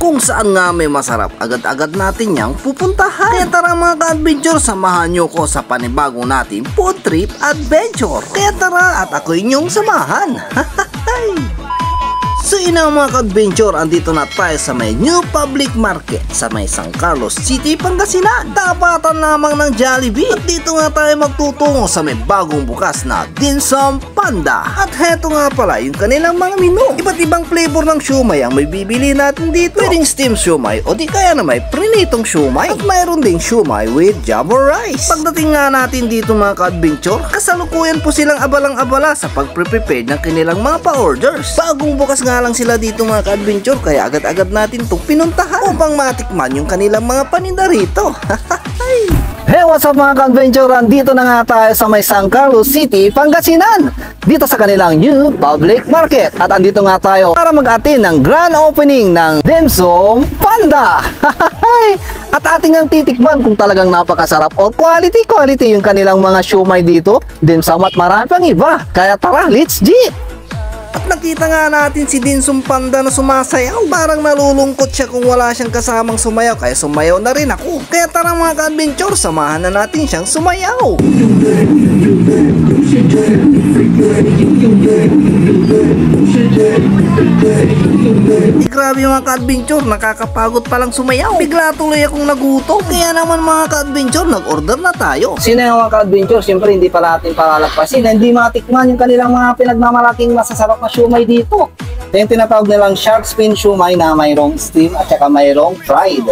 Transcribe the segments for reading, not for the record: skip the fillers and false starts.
kung saan nga may masarap agad-agad natin yang pupuntahan. Kaya tara mga ka-adventure, samahan nyo ko sa panibagong natin food trip adventure. Kaya tara at ako inyong samahan. So ina mga ka-adventure, andito na tayo sa may New Public Market sa may San Carlos City, Pangasinan. Tapatan lamang ng Jollibee. At dito nga tayo magtutungo sa may bagong bukas na Dim Sum Panda. At heto nga pala yung kanilang mga menu. Iba't ibang flavor ng siomai ang may bibili natin dito. Pwedeng steam siomai o di kaya na may prinitong siomai. At mayroon ding siomai with java rice. Pagdating nga natin dito mga ka-adventure, kasalukuyan po silang abalang-abala sa pag-prepare ng kanilang mga pa-orders. Bagong bukas nga lang sila dito mga ka-adventure, kaya agad-agad natin itong pinuntahan upang matikman yung kanilang mga paninda rito. Hey, what's up mga ka-adventure? Dito na nga tayo sa may San Carlos City, Pangasinan, dito sa kanilang New Public Market. At andito nga tayo para mag-attend ng grand opening ng Dim Sum Panda. At ating ang titikman kung talagang napakasarap o quality yung kanilang mga siomai dito, dim sum at marami pang iba. Kaya tara, let's G! At nakita nga natin si Dim Sum Panda na sumasayaw. Parang nalulungkot siya kung wala siyang kasamang sumayaw, kaya sumayaw na rin ako. Kaya tara mga ka-adventure, samahan na natin siyang sumayaw. Grabe mga ka-adventure, nakakapagod palang sumayaw. Bigla tuloy akong nagutom. Kaya naman mga ka-adventure, nag-order na tayo. Sino yung mga ka-adventure? Siyempre hindi pa natin palalagpasin, hindi matikman yung kanilang mga pinagmamalaking masasarap na siomai dito. Yung tinatawag nilang shark fin siomai na mayroong steam at saka mayroong fried.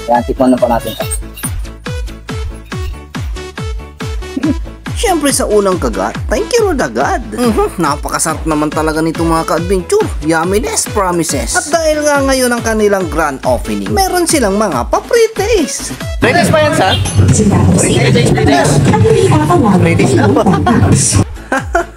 Kaya tikman na pa natin ito. Siyempre sa unang kagat, thank you Lord agad. Napakasarap naman talaga nito mga ka-adventure. Yumminess promises. At dahil nga ngayon ang kanilang grand opening, meron silang mga pa-pre-taste. Pre-taste pa yan, sir? Pre-taste na ba?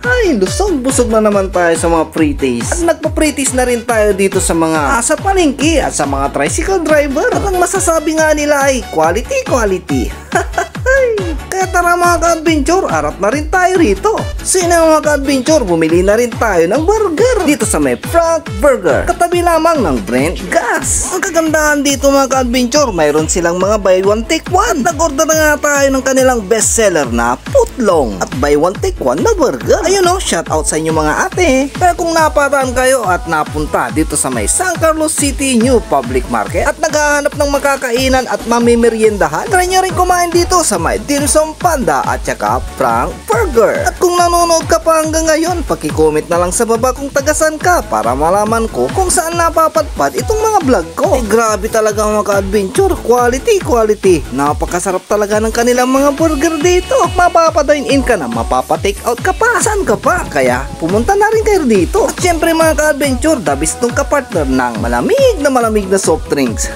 Ay, busog na naman tayo sa mga pre-taste. At nagpa-pre-taste na rin tayo dito sa mga sa palengke at sa mga tricycle driver. At ang masasabi nga nila ay quality. Kaya tara mga ka-adventure, arap na rin tayo rito. Sino mga ka-adventure, bumili na rin tayo ng burger dito sa may Frank Burger, katabi lamang ng Brent Gas. Ang kagandahan dito mga ka-adventure, mayroon silang mga buy one take one. Nag-order na nga tayo ng kanilang bestseller na footlong at buy one take one na burger. Ayun o, shout out sa inyo mga ate. Pero kung napataan kayo at napunta dito sa may San Carlos City New Public Market at naghahanap ng makakainan at mamimeriendahan, try nyo rin kumain dito sa may Dim Sum Panda at saka Frank Burger. At kung nanonood ka pa hanggang ngayon, paki-comment na lang sa baba kung tagasan ka para malaman ko kung saan napapadpad itong mga vlog ko. Grabe talaga mga ka-adventure, quality. Napakasarap talaga ng kanilang mga burger dito. Mapapa-dine in ka na, mapapa-take out ka pa, saan ka pa? Kaya pumunta na rin kayo dito. At syempre mga ka-adventure, the best nung kapartner ng malamig na soft drinks.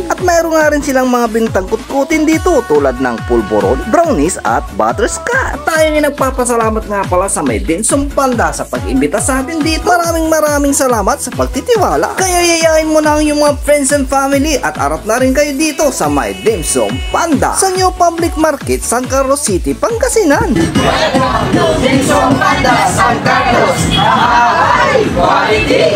At mayroon nga rin silang mga bintang kutkutin dito tulad ng pulboron, brownies at butterscotch. At tayo nga nagpapasalamat nga pala sa may Dim Sum Panda sa pag-imbita sa atin dito. Maraming salamat sa pagtitiwala. Kaya yayain mo na ang iyong mga friends and family at arap na rin kayo dito sa may Dim Sum Panda sa New Public Market, San Carlos City, Pangasinan. Dim Sum Panda, San Carlos. Quality.